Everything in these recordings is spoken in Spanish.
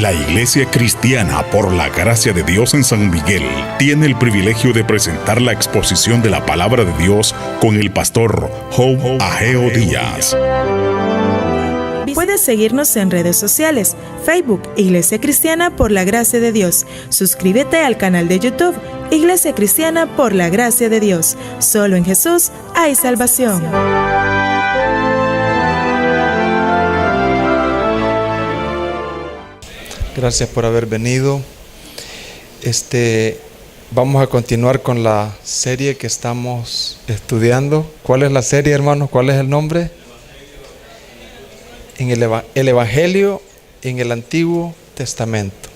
La Iglesia Cristiana por la Gracia de Dios en San Miguel tiene el privilegio de presentar la exposición de la Palabra de Dios con el pastor Job Ageo Díaz. Puedes seguirnos en redes sociales, Facebook, Iglesia Cristiana por la Gracia de Dios. Suscríbete al canal de YouTube, Iglesia Cristiana por la Gracia de Dios. Solo en Jesús hay salvación. Gracias por haber venido. Vamos a continuar con la serie que estamos estudiando. ¿Cuál es la serie, hermanos? ¿Cuál es el nombre? En el Evangelio en el Antiguo Testamento.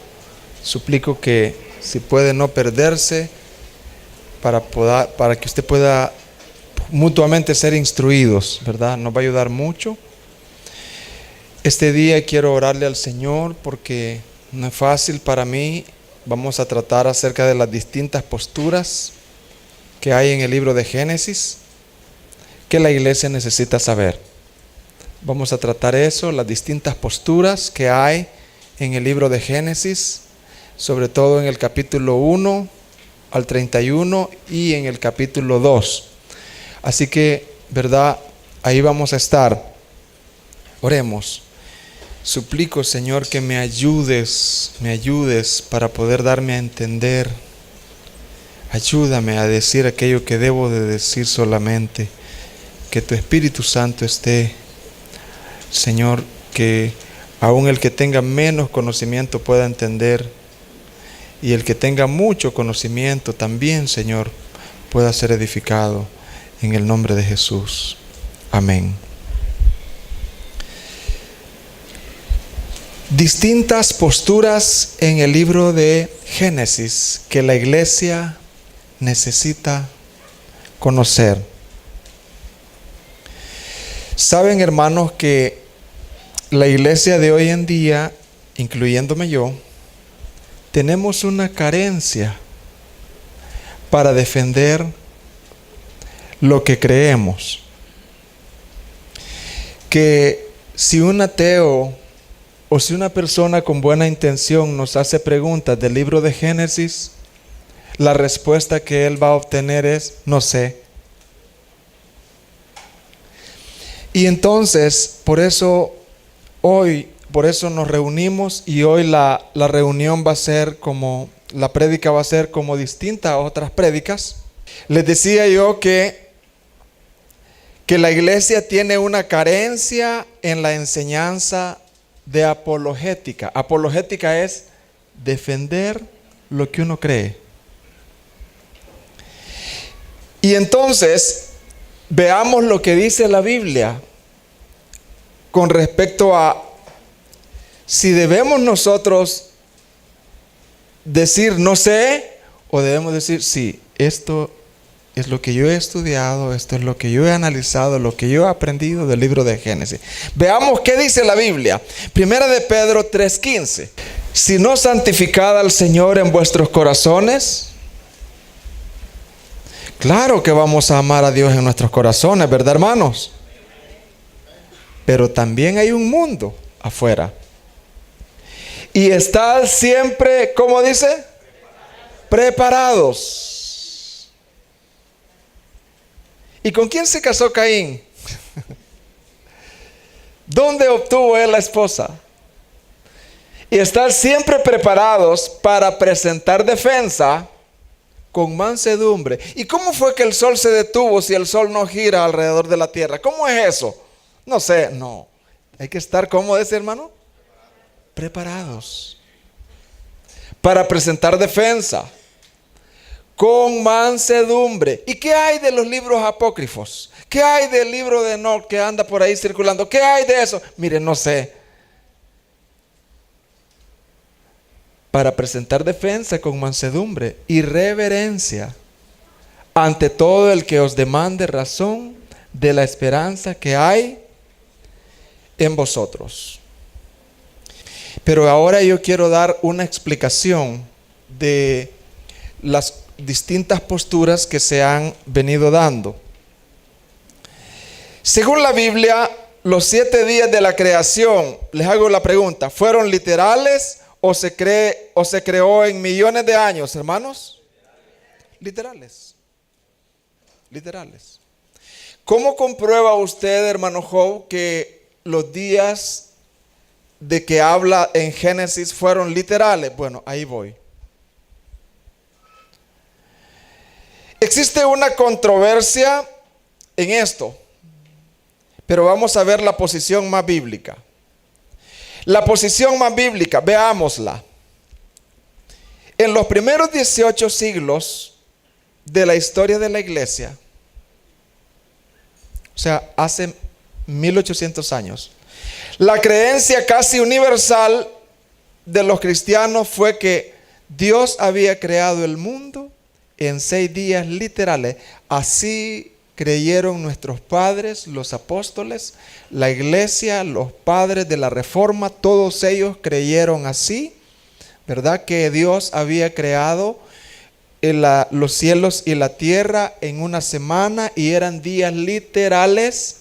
Suplico que si puede no perderse para que usted pueda mutuamente ser instruidos, ¿verdad? Nos va a ayudar mucho. Este día quiero orarle al Señor porque no es fácil para mí. Vamos a tratar acerca de las distintas posturas que hay en el libro de Génesis que la iglesia necesita saber. Vamos a tratar eso, las distintas posturas que hay en el libro de Génesis, sobre todo en el capítulo 1 al 31 y en el capítulo 2. Así que, ¿verdad? Ahí vamos a estar. Oremos. Suplico, Señor, que me ayudes para poder darme a entender. Ayúdame a decir aquello que debo de decir solamente. Que tu Espíritu Santo esté, Señor, que aún el que tenga menos conocimiento pueda entender. Y el que tenga mucho conocimiento también, Señor, pueda ser edificado. En el nombre de Jesús. Amén. Distintas posturas en el libro de Génesis que la iglesia necesita conocer. Saben, hermanos, que la iglesia de hoy en día, incluyéndome yo, tenemos una carencia para defender lo que creemos. Que si un ateo o si una persona con buena intención nos hace preguntas del libro de Génesis, la respuesta que él va a obtener es no sé. Y entonces, por eso nos reunimos y hoy la reunión va a ser como, la prédica va a ser como distinta a otras prédicas. Les decía yo que la iglesia tiene una carencia en la enseñanza de apologética. Apologética es defender lo que uno cree. Y entonces, veamos lo que dice la Biblia con respecto a si debemos nosotros decir no sé o debemos decir sí, esto es lo que yo he estudiado, esto es lo que yo he analizado, lo que yo he aprendido del libro de Génesis. Veamos qué dice la Biblia. Primera de Pedro 3:15. Si no santificad al Señor en vuestros corazones. Claro que vamos a amar a Dios en nuestros corazones, ¿verdad, hermanos? Pero también hay un mundo afuera. Y estad siempre, ¿cómo dice? Preparados. ¿Y con quién se casó Caín? ¿Dónde obtuvo él la esposa? Y estar siempre preparados para presentar defensa con mansedumbre. ¿Y cómo fue que el sol se detuvo si el sol no gira alrededor de la tierra? ¿Cómo es eso? No sé, no. Hay que estar, ¿cómo dice, hermano? Preparados para presentar defensa con mansedumbre. ¿Y qué hay de los libros apócrifos? ¿Qué hay del libro de Enoc que anda por ahí circulando? ¿Qué hay de eso? Miren, no sé. Para presentar defensa con mansedumbre y reverencia ante todo el que os demande razón de la esperanza que hay en vosotros. Pero ahora yo quiero dar una explicación de las distintas posturas que se han venido dando. Según la Biblia, los 7 días de la creación, les hago la pregunta, ¿fueron literales o se creó en millones de años, hermanos? Literales. Literales. ¿Cómo comprueba usted, hermano Job, que los días de que habla en Génesis fueron literales? Bueno, ahí voy. Existe una controversia en esto, pero vamos a ver la posición más bíblica. La posición más bíblica, veámosla. En los primeros 18 siglos de la historia de la iglesia, o sea, hace 1800 años, la creencia casi universal de los cristianos fue que Dios había creado el mundo en 6 días literales. Así creyeron nuestros padres, los apóstoles, la iglesia, los padres de la Reforma, todos ellos creyeron así, ¿verdad? Que Dios había creado los cielos y la tierra en una semana y eran días literales.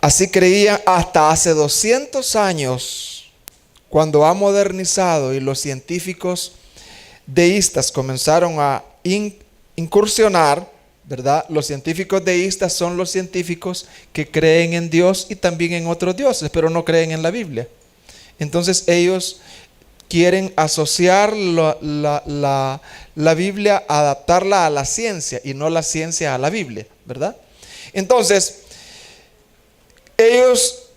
Así creían hasta hace 200 años, cuando ha modernizado y los científicos deístas comenzaron a incursionar, ¿verdad? Los científicos deístas son los científicos que creen en Dios y también en otros dioses, pero no creen en la Biblia. Entonces ellos quieren asociar la Biblia, adaptarla a la ciencia y no la ciencia a la Biblia, ¿verdad? Entonces,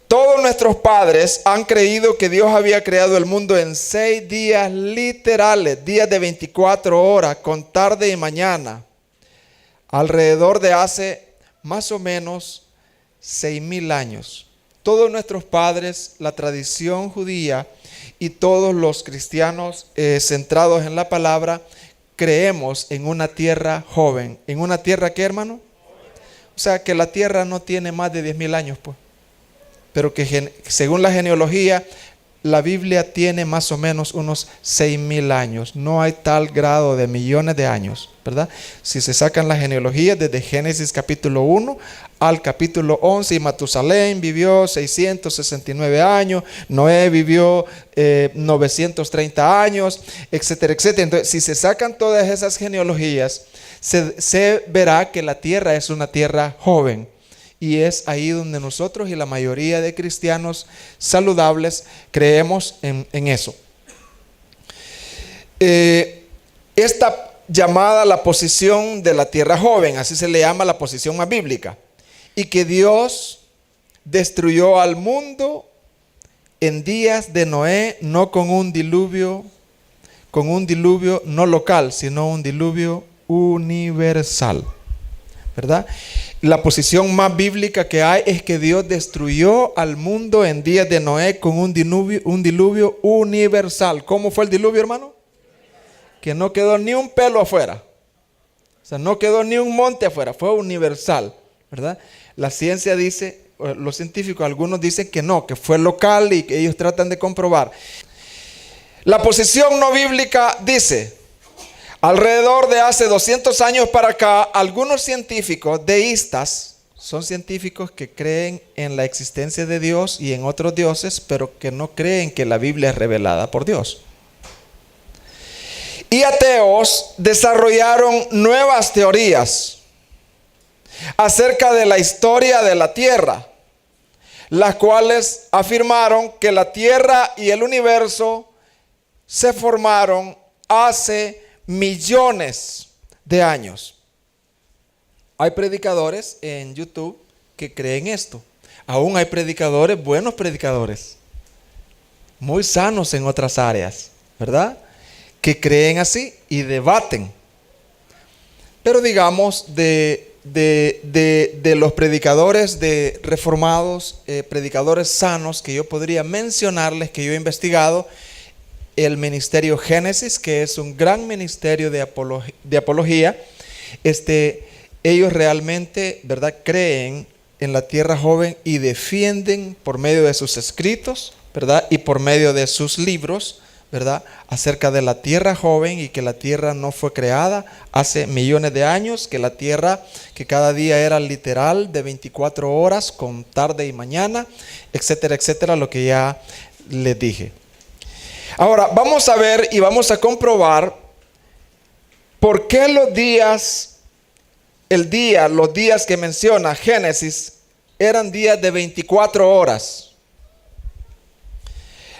todos nuestros padres han creído que Dios había creado el mundo en 6 días literales, días de 24 horas, con tarde y mañana, alrededor de hace más o menos 6,000 años. Todos nuestros padres, la tradición judía y todos los cristianos centrados en la palabra, creemos en una tierra joven. ¿En una tierra qué, hermano? O sea, que la tierra no tiene más de 10,000 años, pues. Pero que según la genealogía, la Biblia tiene más o menos unos 6,000 años. No hay tal grado de millones de años, ¿verdad? Si se sacan las genealogías desde Génesis capítulo 1 al capítulo 11, y Matusalén vivió 669 años, Noé vivió 930 años, etcétera, etcétera. Entonces, si se sacan todas esas genealogías, se verá que la tierra es una tierra joven. Y es ahí donde nosotros y la mayoría de cristianos saludables creemos en eso. Esta llamada la posición de la tierra joven, así se le llama la posición más bíblica. Y que Dios destruyó al mundo en días de Noé, no con un diluvio no local, sino un diluvio universal, ¿verdad? La posición más bíblica que hay es que Dios destruyó al mundo en días de Noé con un diluvio universal. ¿Cómo fue el diluvio, hermano? Que no quedó ni un pelo afuera. O sea, no quedó ni un monte afuera. Fue universal, ¿verdad? La ciencia dice, los científicos, algunos dicen que no, que fue local y que ellos tratan de comprobar. La posición no bíblica dice: alrededor de hace 200 años para acá, algunos científicos deístas, son científicos que creen en la existencia de Dios y en otros dioses, pero que no creen que la Biblia es revelada por Dios. Y ateos desarrollaron nuevas teorías acerca de la historia de la tierra, las cuales afirmaron que la tierra y el universo se formaron hace millones de años. Hay predicadores en YouTube que creen esto. Aún hay predicadores, buenos predicadores, muy sanos en otras áreas, ¿verdad? Que creen así y debaten. Pero digamos de los predicadores de reformados, predicadores sanos que yo podría mencionarles, que yo he investigado, el ministerio Génesis, que es un gran ministerio de apología. Ellos realmente, ¿verdad?, creen en la tierra joven y defienden por medio de sus escritos, ¿verdad?, y por medio de sus libros, ¿verdad?, acerca de la tierra joven y que la tierra no fue creada hace millones de años, que la tierra, que cada día era literal de 24 horas con tarde y mañana, etcétera, etcétera, lo que ya les dije. Ahora, vamos a ver y vamos a comprobar por qué los días que menciona Génesis eran días de 24 horas.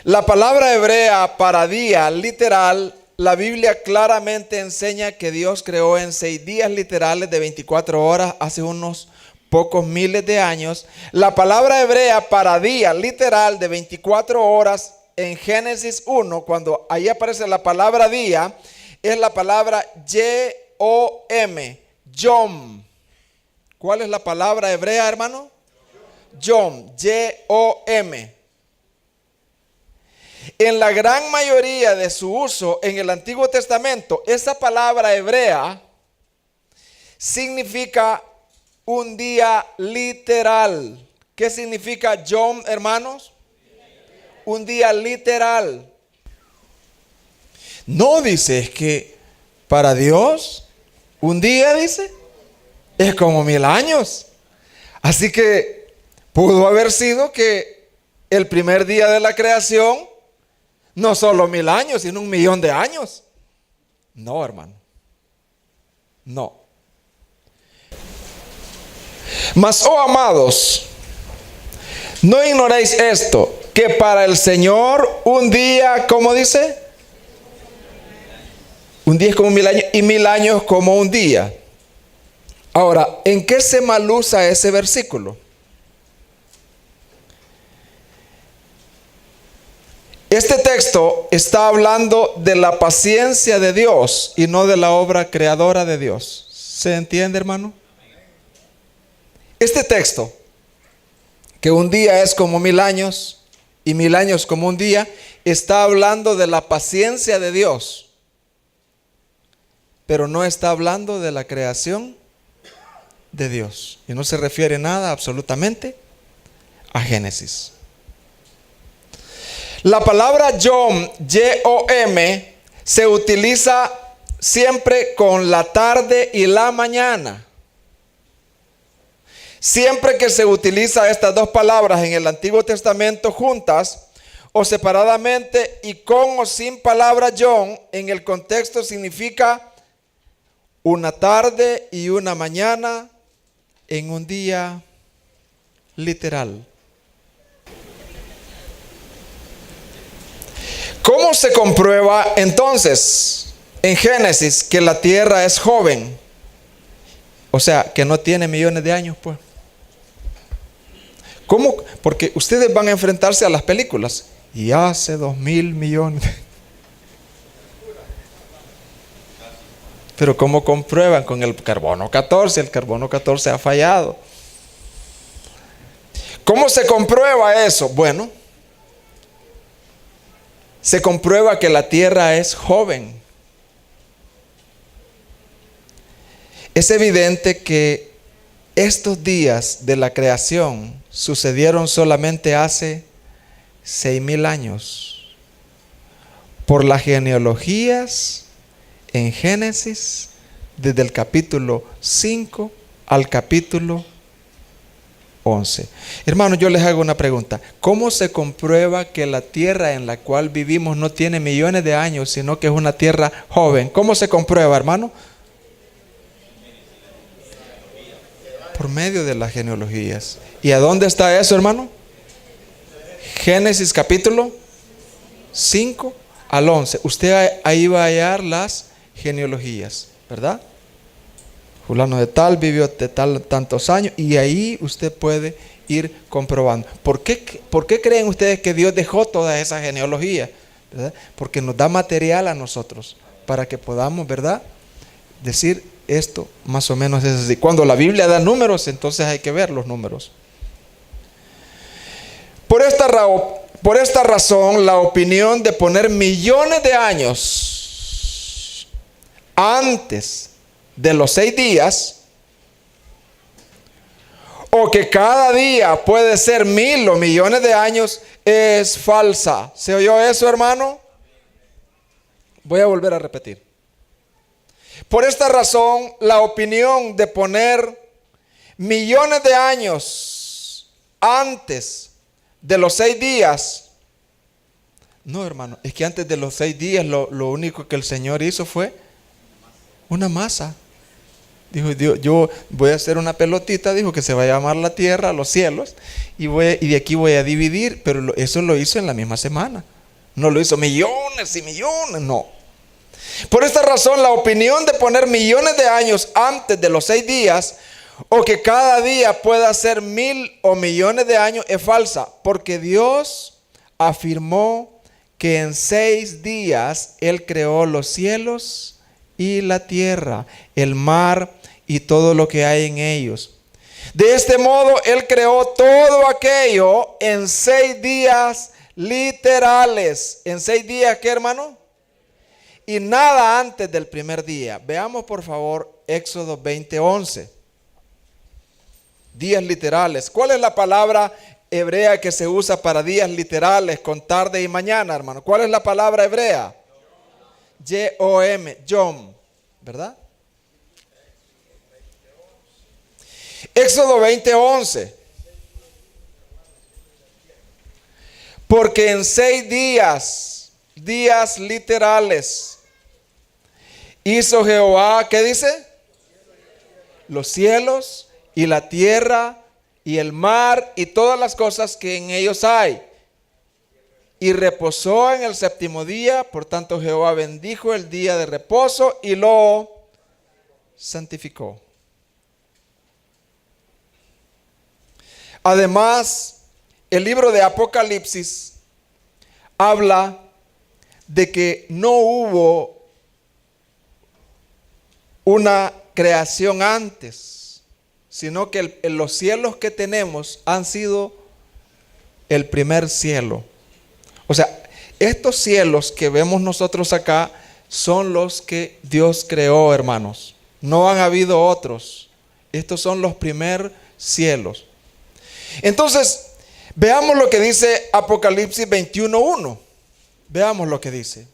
La palabra hebrea para día, literal, la Biblia claramente enseña que Dios creó en 6 días literales de 24 horas hace unos pocos miles de años. La palabra hebrea para día, literal, de 24 horas en Génesis 1, cuando ahí aparece la palabra día, es la palabra Yom, Yom. ¿Cuál es la palabra hebrea, hermano? Yom, Yom. En la gran mayoría de su uso en el Antiguo Testamento, esa palabra hebrea significa un día literal. ¿Qué significa Yom, hermanos? Un día literal. No dice, es que para Dios un día, dice, es como 1000 años. Así que pudo haber sido que el primer día de la creación no solo 1000 años, sino 1.000.000 de años. No, hermano. No. Mas, oh amados, no ignoréis esto, que para el Señor un día, ¿cómo dice? Un día es como 1000 años y 1000 años como un día. Ahora, ¿en qué se malusa ese versículo? Este texto está hablando de la paciencia de Dios y no de la obra creadora de Dios. ¿Se entiende, hermano? Este texto, que un día es como 1000 años y 1000 años como un día, está hablando de la paciencia de Dios, pero no está hablando de la creación de Dios. Y no se refiere nada absolutamente a Génesis. La palabra Yom, Y-O-M, se utiliza siempre con la tarde y la mañana. Siempre que se utiliza estas dos palabras en el Antiguo Testamento juntas o separadamente y con o sin palabra Yom, en el contexto significa una tarde y una mañana en un día literal. ¿Cómo se comprueba entonces en Génesis que la tierra es joven? O sea, que no tiene millones de años, pues. ¿Cómo? Porque ustedes van a enfrentarse a las películas y hace 2000 millones. Pero ¿cómo comprueban con el carbono 14? El carbono 14 ha fallado. ¿Cómo se comprueba eso? Bueno, se comprueba que la tierra es joven. Es evidente que estos días de la creación sucedieron solamente hace 6000 años. Por las genealogías en Génesis, desde el capítulo 5 al capítulo 11. Hermanos, yo les hago una pregunta. ¿Cómo se comprueba que la tierra en la cual vivimos no tiene millones de años, sino que es una tierra joven? ¿Cómo se comprueba, hermano? Por medio de las genealogías. ¿Y a dónde está eso, hermano? Génesis capítulo 5 al 11. Usted ahí va a hallar las genealogías, ¿verdad? Fulano de tal vivió de tal tantos años, y ahí usted puede ir comprobando. ¿Por qué creen ustedes que Dios dejó toda esa genealogía? ¿Verdad? Porque nos da material a nosotros para que podamos, ¿verdad?, decir esto más o menos es así. Cuando la Biblia da números, entonces hay que ver los números. Por esta razón, la opinión de poner millones de años antes de los 6 días, o que cada día puede ser 1000 o millones de años, es falsa. ¿Se oyó eso, hermano? Voy a volver a repetir. Por esta razón, la opinión de poner millones de años antes de los 6 días No, hermano, es que antes de los 6 días lo único que el Señor hizo fue una masa. Dijo, yo voy a hacer una pelotita, dijo, que se va a llamar la tierra, los cielos, y de aquí voy a dividir, pero eso lo hizo en la misma semana. No lo hizo millones y millones, no. Por esta razón, la opinión de poner millones de años antes de los 6 días, o que cada día pueda ser 1000 o millones de años, es falsa, porque Dios afirmó que en 6 días Él creó los cielos y la tierra, el mar y todo lo que hay en ellos. De este modo, Él creó todo aquello en 6 días literales. ¿En 6 días qué, hermano? Y nada antes del primer día. Veamos por favor Éxodo 20:11. Días literales. ¿Cuál es la palabra hebrea que se usa para días literales con tarde y mañana, hermano? ¿Cuál es la palabra hebrea? Yom, Yom, ¿verdad? Éxodo 20:11. Porque en 6 días literales, hizo Jehová, ¿qué dice? Los cielos y la tierra y el mar y todas las cosas que en ellos hay. Y reposó en el 7º día, por tanto Jehová bendijo el día de reposo y lo santificó. Además, el libro de Apocalipsis habla de que no hubo una creación antes, sino que los cielos que tenemos han sido el primer cielo. O sea, estos cielos que vemos nosotros acá son los que Dios creó, hermanos. No han habido otros. Estos son los primeros cielos. Entonces, veamos lo que dice Apocalipsis 21:1. Veamos lo que dice.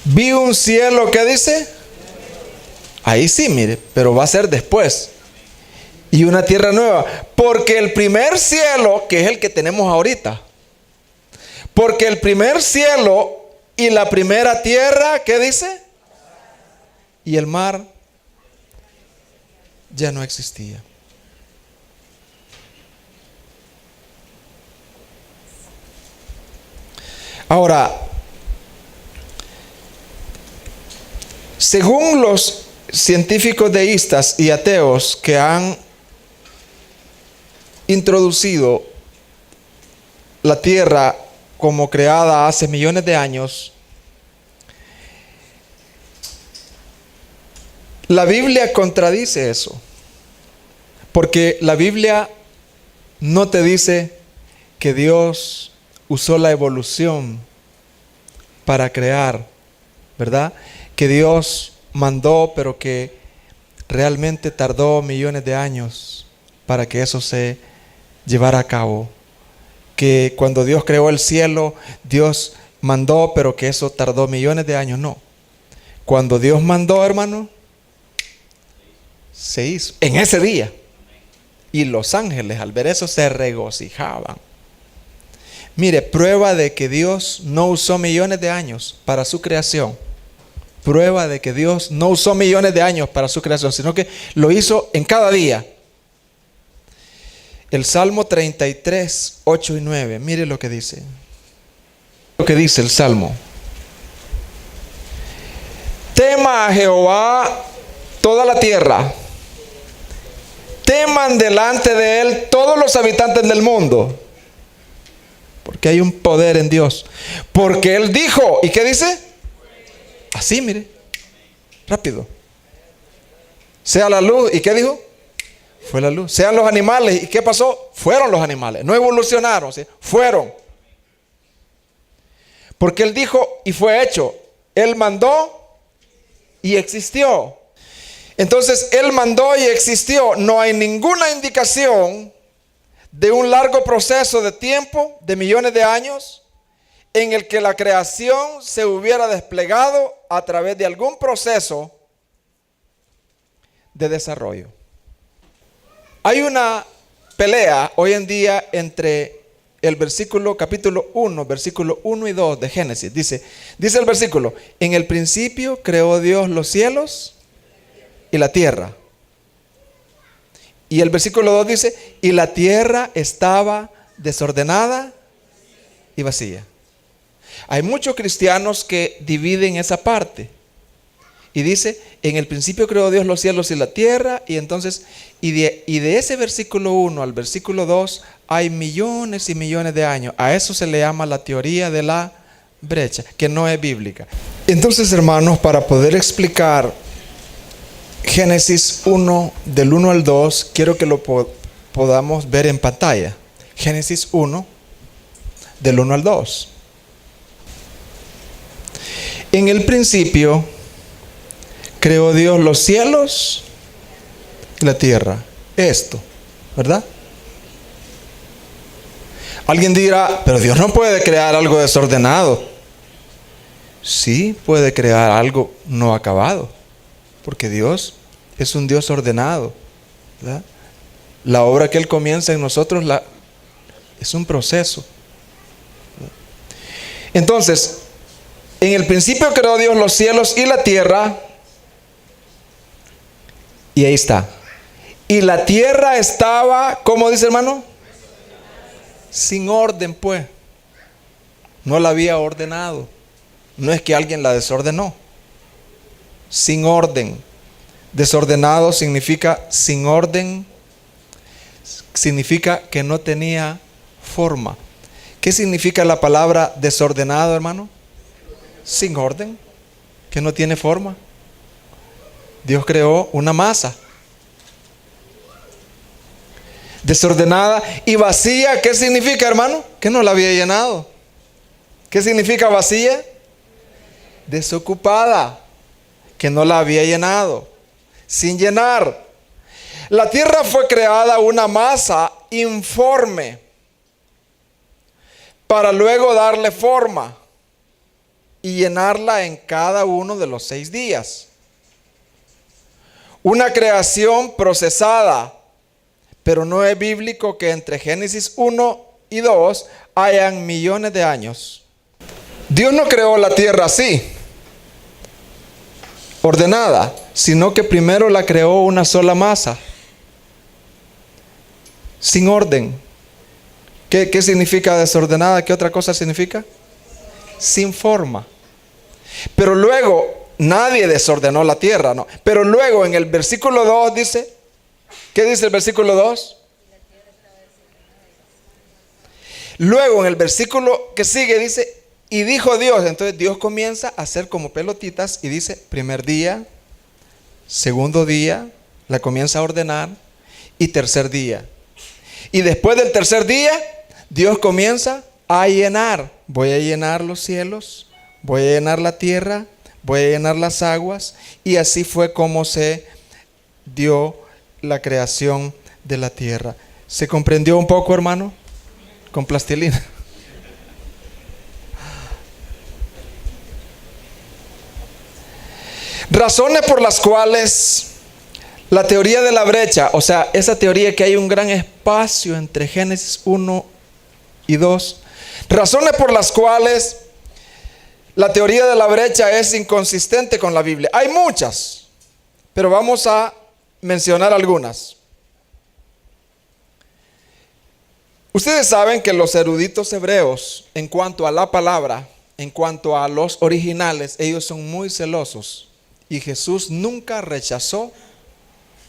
Vi un cielo, ¿qué dice? Ahí sí, mire, pero va a ser después. Y una tierra nueva. Porque el primer cielo, que es el que tenemos ahorita, porque el primer cielo y la primera tierra, ¿qué dice? Y el mar ya no existía. Ahora, según los científicos deístas y ateos que han introducido la tierra como creada hace millones de años, la Biblia contradice eso, porque la Biblia no te dice que Dios usó la evolución para crear, ¿verdad? Que Dios mandó, pero que realmente tardó millones de años para que eso se llevara a cabo. Que cuando Dios creó el cielo, Dios mandó, pero que eso tardó millones de años. No. Cuando Dios mandó, hermano, se hizo en ese día. Y los ángeles al ver eso se regocijaban. Mire, prueba de que Dios no usó millones de años para su creación. Prueba de que Dios no usó millones de años para su creación, sino que lo hizo en cada día. El Salmo 33, 8 y 9. Mire lo que dice. Lo que dice el Salmo. Tema a Jehová toda la tierra. Teman delante de él todos los habitantes del mundo. Porque hay un poder en Dios. Porque él dijo, ¿y qué dice? Así, mire, rápido. Sea la luz, ¿y qué dijo? Fue la luz. Sean los animales, ¿y qué pasó? Fueron los animales, no evolucionaron, ¿sí? Fueron. Porque él dijo y fue hecho. Él mandó y existió. Entonces, él mandó y existió. No hay ninguna indicación de un largo proceso de tiempo, de millones de años, en el que la creación se hubiera desplegado a través de algún proceso de desarrollo. Hay una pelea hoy en día entre el capítulo 1, versículo 1 y 2 de Génesis. Dice el versículo: en el principio creó Dios los cielos y la tierra. Y el versículo 2 dice: y la tierra estaba desordenada y vacía. Hay muchos cristianos que dividen esa parte y dice: en el principio creó Dios los cielos y la tierra. Y entonces, y de ese versículo 1 al versículo 2 hay millones y millones de años. A eso se le llama la teoría de la brecha, que no es bíblica. Entonces, hermanos, para poder explicar Génesis 1 del 1 al 2, quiero que lo podamos ver en pantalla. Génesis 1 del 1 al 2. En el principio creó Dios los cielos y la tierra. Esto, ¿verdad? Alguien dirá: pero Dios no puede crear algo desordenado. Sí, puede crear algo no acabado, porque Dios es un Dios ordenado, ¿verdad? La obra que Él comienza en nosotros es un proceso. Entonces, en el principio creó Dios los cielos y la tierra. Y ahí está. Y la tierra estaba, ¿cómo dice, hermano? Sin orden, pues. No la había ordenado. No es que alguien la desordenó. Sin orden. Desordenado significa sin orden. Significa que no tenía forma. ¿Qué significa la palabra desordenado, hermano? Sin orden, que no tiene forma. Dios creó una masa desordenada y vacía. ¿Qué significa, hermano? Que no la había llenado. ¿Qué significa vacía? Desocupada, que no la había llenado, sin llenar. La tierra fue creada una masa informe para luego darle forma y llenarla en cada uno de los 6 días. Una creación procesada, pero no es bíblico que entre Génesis 1 y 2 hayan millones de años. Dios no creó la tierra así, ordenada, sino que primero la creó una sola masa, sin orden. ¿Qué significa desordenada? ¿Qué otra cosa significa? Sin forma. Pero luego, nadie desordenó la tierra, ¿no? Pero luego en el versículo 2 dice, ¿qué dice el versículo 2? Luego en el versículo que sigue dice: y dijo Dios. Entonces Dios comienza a hacer como pelotitas y dice: primer día, segundo día, la comienza a ordenar, y tercer día. Y después del tercer día, Dios comienza a llenar. Voy a llenar los cielos, voy a llenar la tierra, voy a llenar las aguas. Y así fue como se dio la creación de la tierra. ¿Se comprendió un poco, hermano? Con plastilina. Razones por las cuales la teoría de la brecha, o sea, esa teoría que hay un gran espacio entre Génesis 1 y 2, razones por las cuales la teoría de la brecha es inconsistente con la Biblia. Hay muchas, pero vamos a mencionar algunas. Ustedes saben que los eruditos hebreos, en cuanto a la palabra, en cuanto a los originales, ellos son muy celosos. Y Jesús nunca rechazó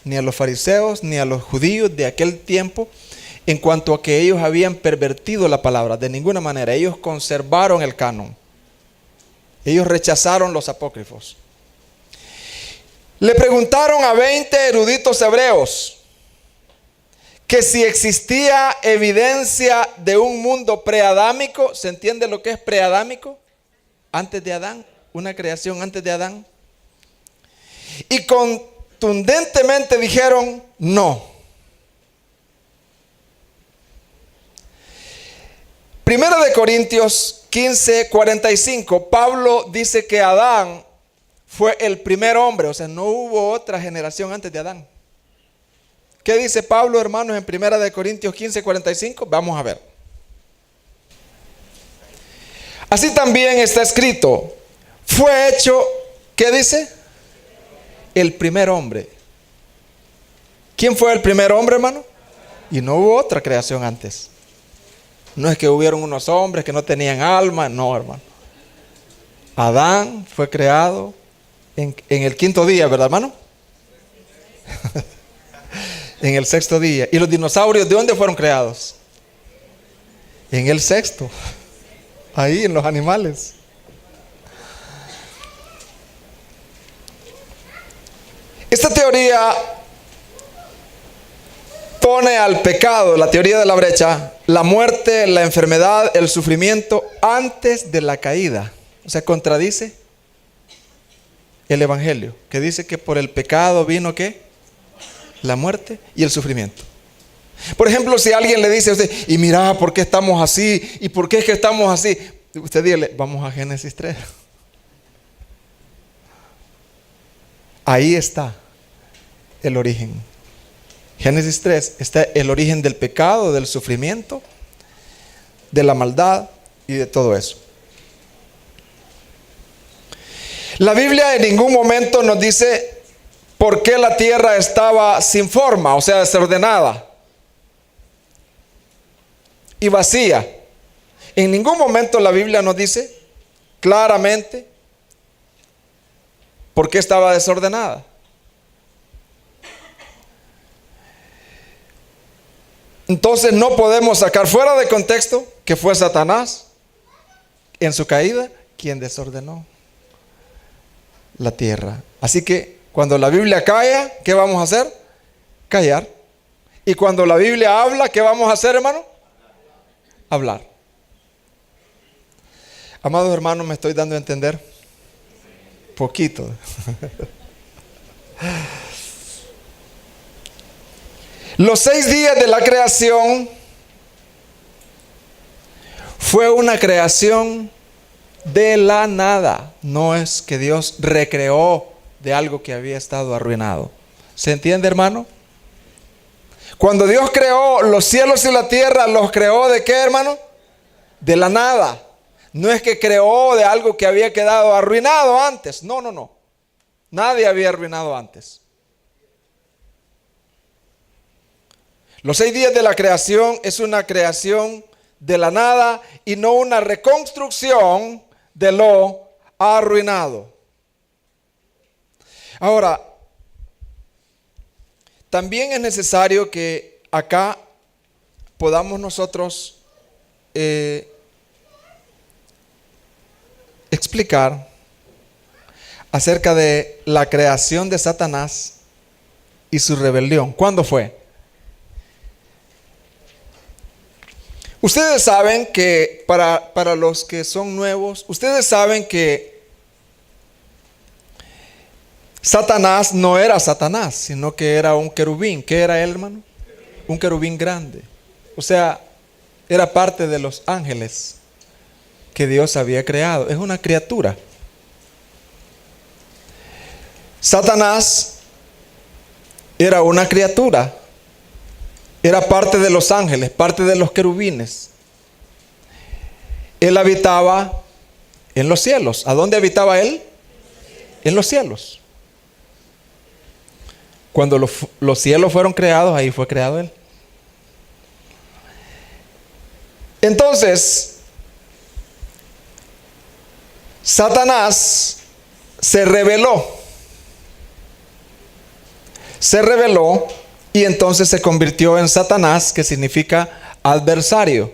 ni a los fariseos ni a los judíos de aquel tiempo en cuanto a que ellos habían pervertido la palabra. De ninguna manera. Ellos conservaron el canon. Ellos rechazaron los apócrifos. Le preguntaron a 20 eruditos hebreos que si existía evidencia de un mundo preadámico. ¿Se entiende lo que es preadámico? Antes de Adán, una creación antes de Adán. Y contundentemente dijeron no. 1 Primera de Corintios 15:45, Pablo dice que Adán fue el primer hombre, o sea, no hubo otra generación antes de Adán. ¿Qué dice Pablo, hermanos, en Primera de Corintios 15:45? Vamos a ver. Así también está escrito, fue hecho, ¿qué dice? El primer hombre. ¿Quién fue el primer hombre, hermano? Y no hubo otra creación antes. No es que hubieron unos hombres que no tenían alma, no, hermano. Adán fue creado en el quinto día, ¿verdad, hermano? En el sexto día. ¿Y los dinosaurios de dónde fueron creados? En el sexto. Ahí, en los animales. Esta teoría pone al pecado, la teoría de la brecha, la muerte, la enfermedad, el sufrimiento antes de la caída. O sea, contradice el evangelio, que dice que por el pecado vino ¿qué? La muerte y el sufrimiento. Por ejemplo, si alguien le dice a usted, y mira, ¿por qué estamos así? ¿Y por qué es que estamos así? Usted dígale, vamos a Génesis 3. Ahí está el origen. Génesis 3 está el origen del pecado, del sufrimiento, de la maldad y de todo eso. La Biblia en ningún momento nos dice por qué la tierra estaba sin forma, o sea, desordenada y vacía. En ningún momento la Biblia nos dice claramente por qué estaba desordenada. Entonces no podemos sacar fuera de contexto que fue Satanás en su caída quien desordenó la tierra. Así que cuando la Biblia calla, ¿qué vamos a hacer? Callar. Y cuando la Biblia habla, ¿qué vamos a hacer, hermano? Hablar. Amados hermanos, ¿me estoy dando a entender? Poquito. Los 6 días de la creación fue una creación de la nada. No es que Dios recreó de algo que había estado arruinado. ¿Se entiende, hermano? Cuando Dios creó los cielos y la tierra, ¿los creó de qué, hermano? De la nada. No es que creó de algo que había quedado arruinado antes. No, no, no. Nadie había arruinado antes. Los 6 días de la creación es una creación de la nada y no una reconstrucción de lo arruinado. Ahora, también es necesario que acá podamos nosotros explicar acerca de la creación de Satanás y su rebelión. ¿Cuándo fue? Ustedes saben que, para los que son nuevos, ustedes saben que Satanás no era Satanás, sino que era un querubín. ¿Qué era él, hermano? Un querubín grande. O sea, era parte de los ángeles que Dios había creado. Es una criatura. Satanás era una criatura. Era parte de los ángeles, parte de los querubines. Él habitaba en los cielos. ¿A dónde habitaba él? En los cielos. Cuando los cielos fueron creados, ahí fue creado él. Entonces, Satanás se rebeló. Se rebeló y entonces se convirtió en Satanás, que significa adversario.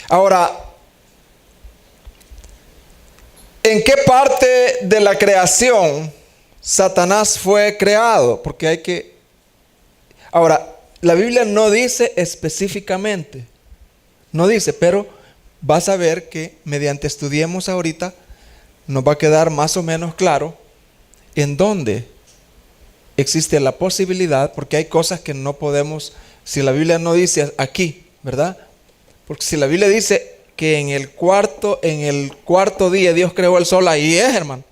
Ahora, ¿en qué parte de la creación Satanás fue creado? Porque hay que... Ahora, la Biblia no dice específicamente, no dice, pero vas a ver que mediante estudiemos ahorita, nos va a quedar más o menos claro en dónde existe la posibilidad, porque hay cosas que no podemos, si la Biblia no dice aquí, ¿verdad? Porque si la Biblia dice que en el cuarto día Dios creó el sol, ahí es, hermano.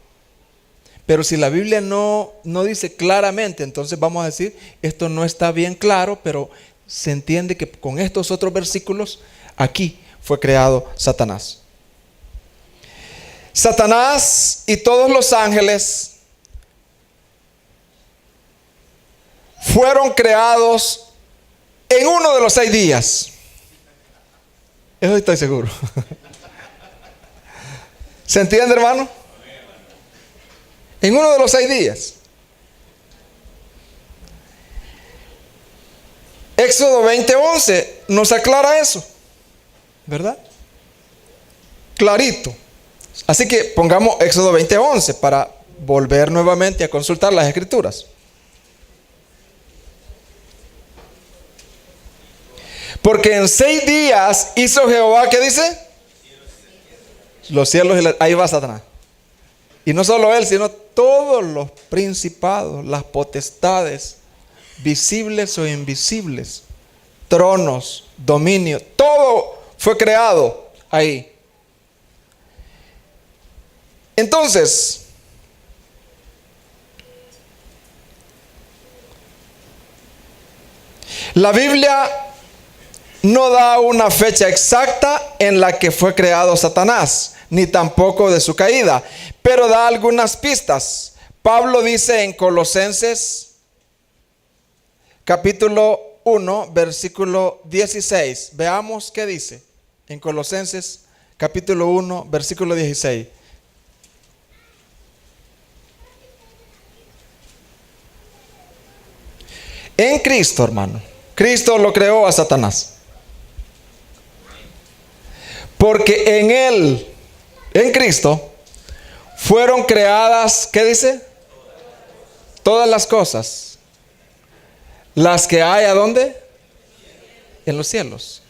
Pero si la Biblia no dice claramente, entonces vamos a decir, esto no está bien claro, pero se entiende que con estos otros versículos, aquí fue creado Satanás. Satanás y todos los ángeles fueron creados en uno de los 6 días. Eso estoy seguro. ¿Se entiende, hermano? En uno de los 6 días. Éxodo 20:11 nos aclara eso, ¿verdad? Clarito. Así que pongamos Éxodo 20:11 para volver nuevamente a consultar las Escrituras. Porque en 6 días hizo Jehová, ¿qué dice? Los cielos y ahí va Satanás. Y no solo él, sino todos los principados, las potestades, visibles o invisibles, tronos, dominios, todo fue creado ahí. Entonces, la Biblia no da una fecha exacta en la que fue creado Satanás, ni tampoco de su caída, pero da algunas pistas. Pablo dice en Colosenses capítulo 1, versículo 16. Veamos qué dice en Colosenses capítulo 1, versículo 16. En Cristo, hermano, Cristo lo creó a Satanás. Porque en Él, en Cristo, fueron creadas, ¿qué dice? Todas las cosas. Las que hay, ¿a dónde? En los cielos.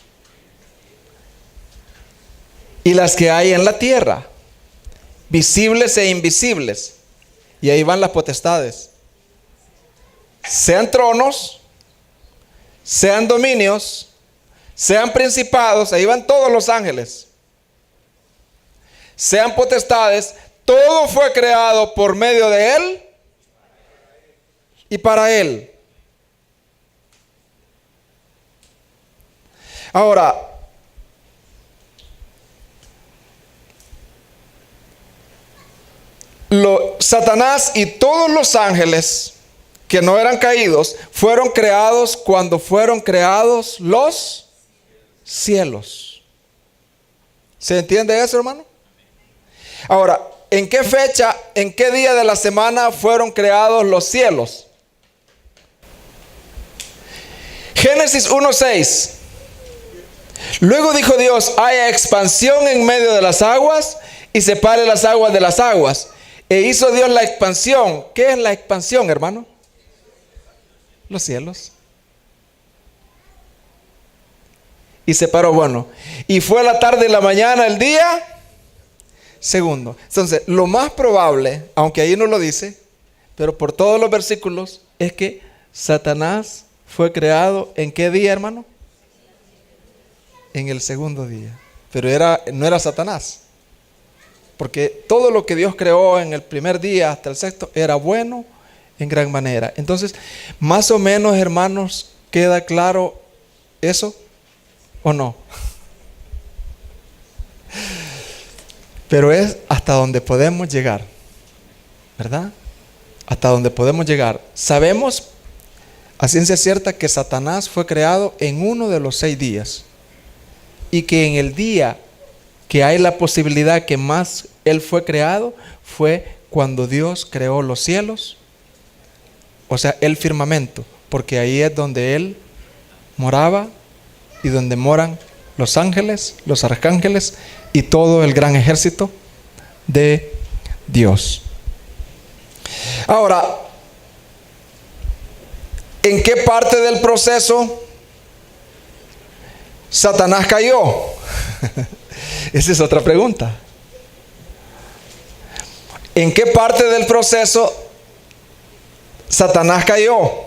Y las que hay en la tierra, visibles e invisibles. Y ahí van las potestades. Sean tronos, sean dominios, sean principados, ahí van todos los ángeles. Sean potestades, todo fue creado por medio de Él y para Él. Ahora, Satanás y todos los ángeles que no eran caídos fueron creados cuando fueron creados los cielos. ¿Se entiende eso, hermano? Ahora, ¿en qué fecha, en qué día de la semana fueron creados los cielos? Génesis 1:6. Luego dijo Dios: haya expansión en medio de las aguas y separe las aguas de las aguas. E hizo Dios la expansión. ¿Qué es la expansión, hermano? Los cielos. Y separó, bueno, y fue la tarde y la mañana el día segundo. Entonces, lo más probable, aunque ahí no lo dice, pero por todos los versículos, es que Satanás fue creado ¿en qué día, hermano? En el segundo día. Pero no era Satanás. Porque todo lo que Dios creó en el primer día hasta el sexto era bueno en gran manera. Entonces, más o menos, hermanos, ¿queda claro eso o no? Pero es hasta donde podemos llegar, ¿verdad? Hasta donde podemos llegar. Sabemos a ciencia cierta que Satanás fue creado en uno de los 6 días. Y que en el día que hay la posibilidad que más él fue creado, fue cuando Dios creó los cielos, o sea, el firmamento, porque ahí es donde él moraba y donde moran los ángeles, los arcángeles y todo el gran ejército de Dios. Ahora, ¿en qué parte del proceso Satanás cayó? Esa es otra pregunta. ¿En qué parte del proceso Satanás cayó?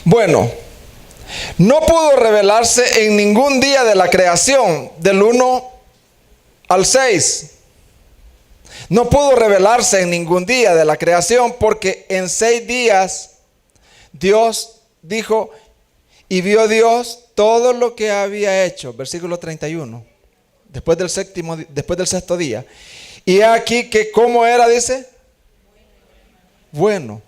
Bueno, No pudo revelarse en ningún día de la creación, del 1 al 6. No pudo revelarse en ningún día de la creación porque en 6 días Dios dijo, y vio Dios todo lo que había hecho. Versículo 31. Después del sexto día. Y aquí que cómo era, dice, bueno,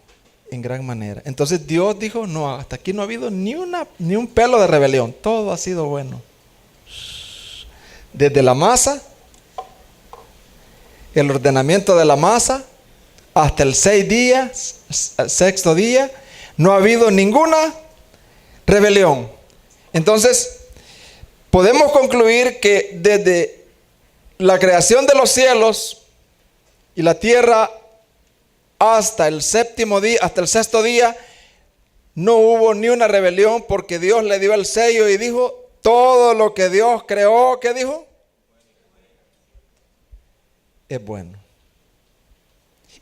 en gran manera. Entonces Dios dijo, no, hasta aquí no ha habido ni un pelo de rebelión. Todo ha sido bueno. Desde la masa, el ordenamiento de la masa, hasta el 6 días, el sexto día, no ha habido ninguna rebelión. Entonces, podemos concluir que desde la creación de los cielos y la tierra hasta el séptimo día, hasta el sexto día, no hubo ni una rebelión porque Dios le dio el sello y dijo, todo lo que Dios creó, ¿qué dijo? Es bueno.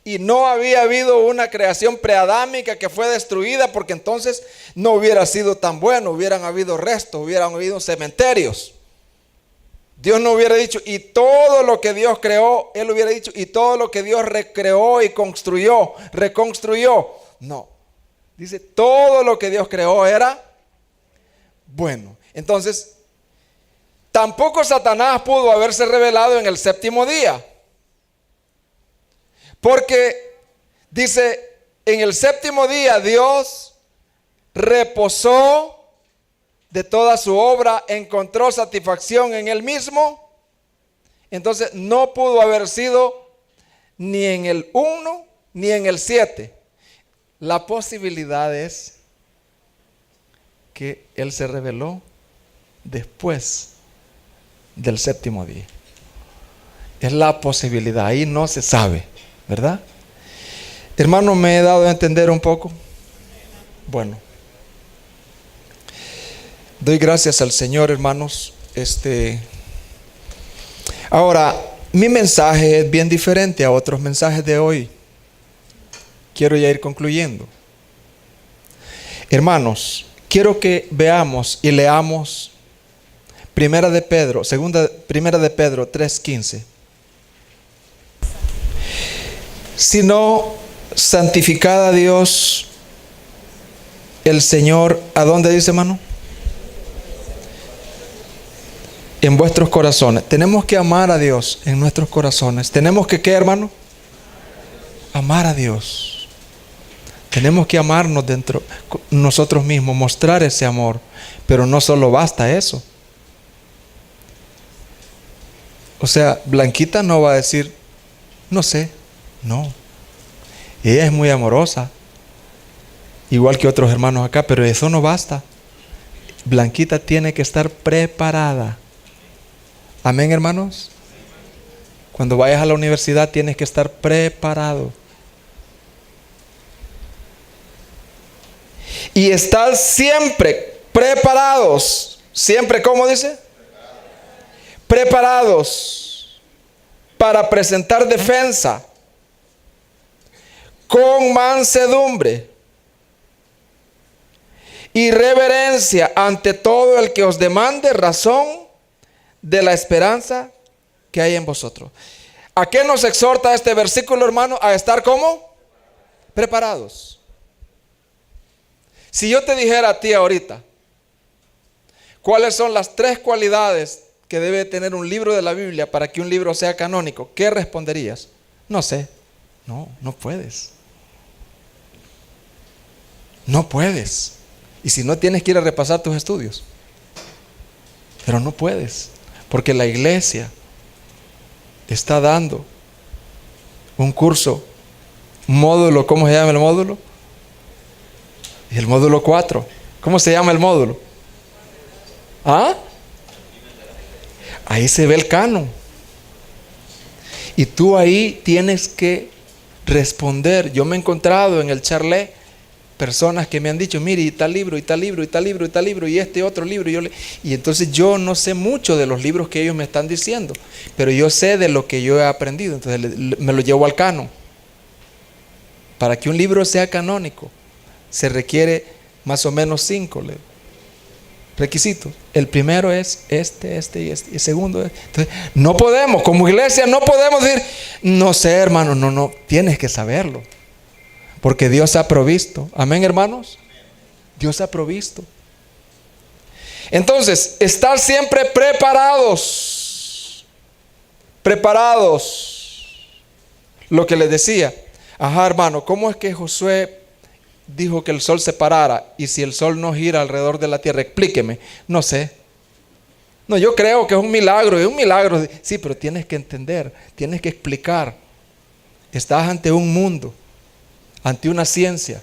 Y no había habido una creación preadámica que fue destruida porque entonces no hubiera sido tan bueno, hubieran habido restos, hubieran habido cementerios. Dios no hubiera dicho, y todo lo que Dios creó, Él hubiera dicho, y todo lo que Dios recreó y reconstruyó. No, dice, todo lo que Dios creó era bueno. Entonces, tampoco Satanás pudo haberse revelado en el séptimo día. Porque dice, en el séptimo día Dios reposó de toda su obra, encontró satisfacción en Él mismo. Entonces no pudo haber sido ni en el 1 ni en el 7. La posibilidad es que Él se reveló después del séptimo día. Es la posibilidad, ahí no se sabe, ¿verdad? Hermano, ¿me he dado a entender un poco? Bueno, doy gracias al Señor, hermanos. Ahora, mi mensaje es bien diferente a otros mensajes de hoy. Quiero ya ir concluyendo. Hermanos, quiero que veamos y leamos Primera de Pedro 3:15. Sino santificad a Dios el Señor. ¿A dónde dice, hermano? En vuestros corazones. Tenemos que amar a Dios en nuestros corazones. Tenemos que, ¿qué, hermano? Amar a Dios. Tenemos que amarnos dentro nosotros mismos, mostrar ese amor. Pero no solo basta eso. O sea, Blanquita no va a decir, no sé. No, ella es muy amorosa, igual que otros hermanos acá, pero eso no basta. Blanquita tiene que estar preparada. Amén, hermanos. Cuando vayas a la universidad tienes que estar preparado. Y estar siempre preparados. Siempre, ¿cómo dice? Preparados para presentar defensa con mansedumbre y reverencia ante todo el que os demande razón de la esperanza que hay en vosotros. ¿A qué nos exhorta este versículo, hermano? A estar ¿cómo? Preparados. Si yo te dijera a ti ahorita, ¿cuáles son las 3 cualidades que debe tener un libro de la Biblia para que un libro sea canónico? ¿Qué responderías? No sé. No puedes. No puedes. Y si no, tienes que ir a repasar tus estudios. Pero no puedes. Porque la iglesia está dando un curso, un módulo. ¿Cómo se llama el módulo? El módulo 4. ¿Cómo se llama el módulo? ¿Ah? Ahí se ve el canon. Y tú ahí tienes que responder. Yo me he encontrado en el charlé personas que me han dicho, mire, y tal libro, y tal libro, y tal libro, y tal libro, y este otro libro. Y entonces yo no sé mucho de los libros que ellos me están diciendo, pero yo sé de lo que yo he aprendido. Entonces me lo llevo al canon. Para que un libro sea canónico, se requiere más o menos 5. requisitos. El primero es este y este. Y el segundo es. Entonces, no podemos, como iglesia, no podemos decir, no sé, hermano, no, tienes que saberlo. Porque Dios ha provisto. Amén, hermanos. Dios ha provisto. Entonces, estar siempre preparados. Lo que les decía. Ajá, hermano, ¿cómo es que Josué dijo que el sol se parara? Y si el sol no gira alrededor de la tierra, explíqueme. No sé. No, yo creo que es un milagro. Sí, pero tienes que entender, tienes que explicar. Estás ante un mundo, ante una ciencia,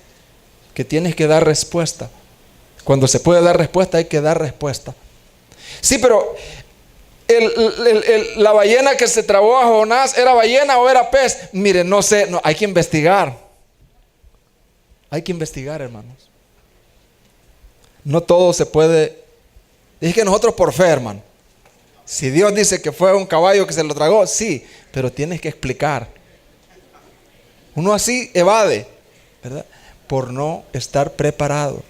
que tienes que dar respuesta. Cuando se puede dar respuesta, hay que dar respuesta. Sí, pero la ballena que se tragó a Jonás, ¿era ballena o era pez? Mire, no sé, hay que investigar. Hay que investigar, hermanos. No todo se puede. Es que nosotros por fe, hermano. Si Dios dice que fue un caballo que se lo tragó, sí, pero tienes que explicar. Uno así evade, ¿verdad? Por no estar preparado.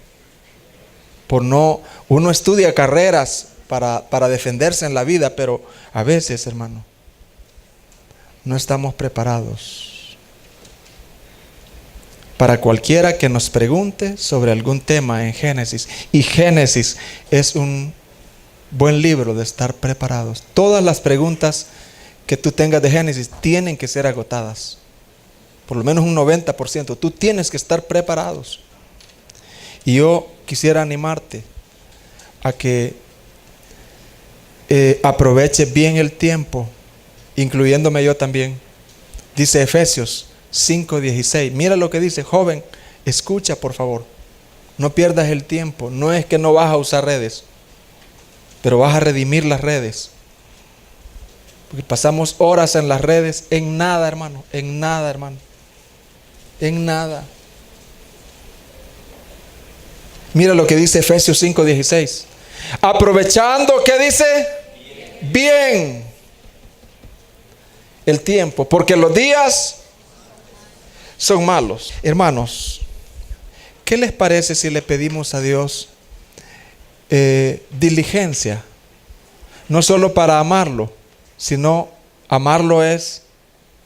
Uno estudia carreras para defenderse en la vida, pero a veces, hermano, no estamos preparados. Para cualquiera que nos pregunte sobre algún tema en Génesis, y Génesis es un buen libro de estar preparados. Todas las preguntas que tú tengas de Génesis tienen que ser agotadas. Por lo menos un 90%. Tú tienes que estar preparados. Y yo quisiera animarte a que aproveches bien el tiempo, incluyéndome yo también. Dice Efesios 5:16. Mira lo que dice, joven, escucha por favor. No pierdas el tiempo. No es que no vas a usar redes, pero vas a redimir las redes. Porque pasamos horas en las redes en nada, hermano. En nada, hermano. En nada. Mira lo que dice Efesios 5:16. Aprovechando, ¿qué dice? Bien el tiempo, porque los días son malos. Hermanos, ¿qué les parece si le pedimos a Dios diligencia? No solo para amarlo, sino amarlo es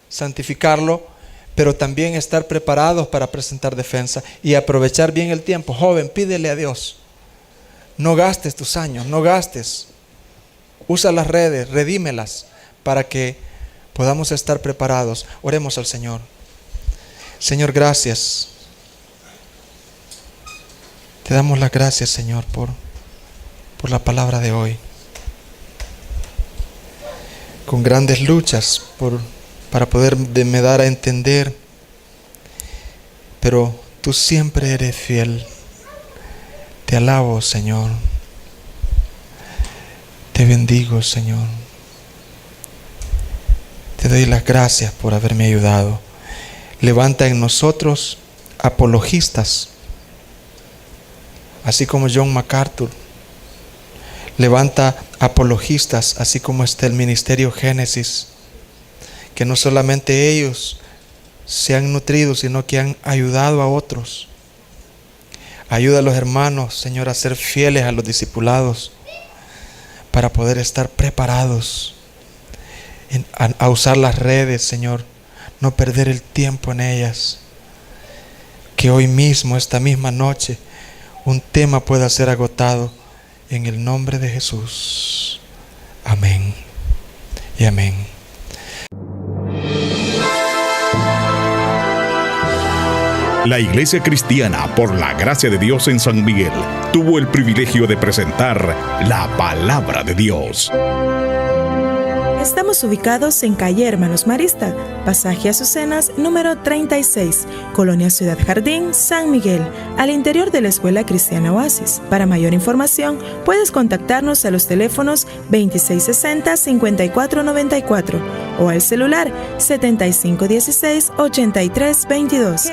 santificarlo, pero también estar preparados para presentar defensa y aprovechar bien el tiempo. Joven, pídele a Dios. No gastes tus años, no gastes. Usa las redes, redímelas para que podamos estar preparados. Oremos al Señor. Señor, gracias. Te damos las gracias, Señor, por la palabra de hoy. Con grandes luchas para poderme dar a entender, pero tú siempre eres fiel. Te alabo, Señor. Te bendigo, Señor. Te doy las gracias por haberme ayudado. Levanta en nosotros apologistas, así como John MacArthur. Levanta apologistas, así como está el Ministerio Génesis, que no solamente ellos se han nutrido, sino que han ayudado a otros. Ayuda a los hermanos, Señor, a ser fieles a los discipulados para poder estar preparados a usar las redes, Señor, no perder el tiempo en ellas. Que hoy mismo, esta misma noche, un tema pueda ser agotado en el nombre de Jesús. Amén y amén. La Iglesia Cristiana por la Gracia de Dios en San Miguel tuvo el privilegio de presentar la Palabra de Dios. Estamos ubicados en calle Hermanos Marista, pasaje Azucenas, número 36, Colonia Ciudad Jardín, San Miguel, al interior de la Escuela Cristiana Oasis. Para mayor información, puedes contactarnos a los teléfonos 2660-5494 o al celular 7516-8322.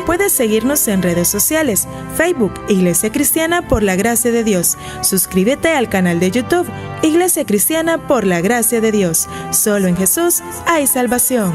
Puedes seguirnos en redes sociales, Facebook, Iglesia Cristiana por la Gracia de Dios. Suscríbete al canal de YouTube, Iglesia Cristiana por la Gracia de Dios. Solo en Jesús hay salvación.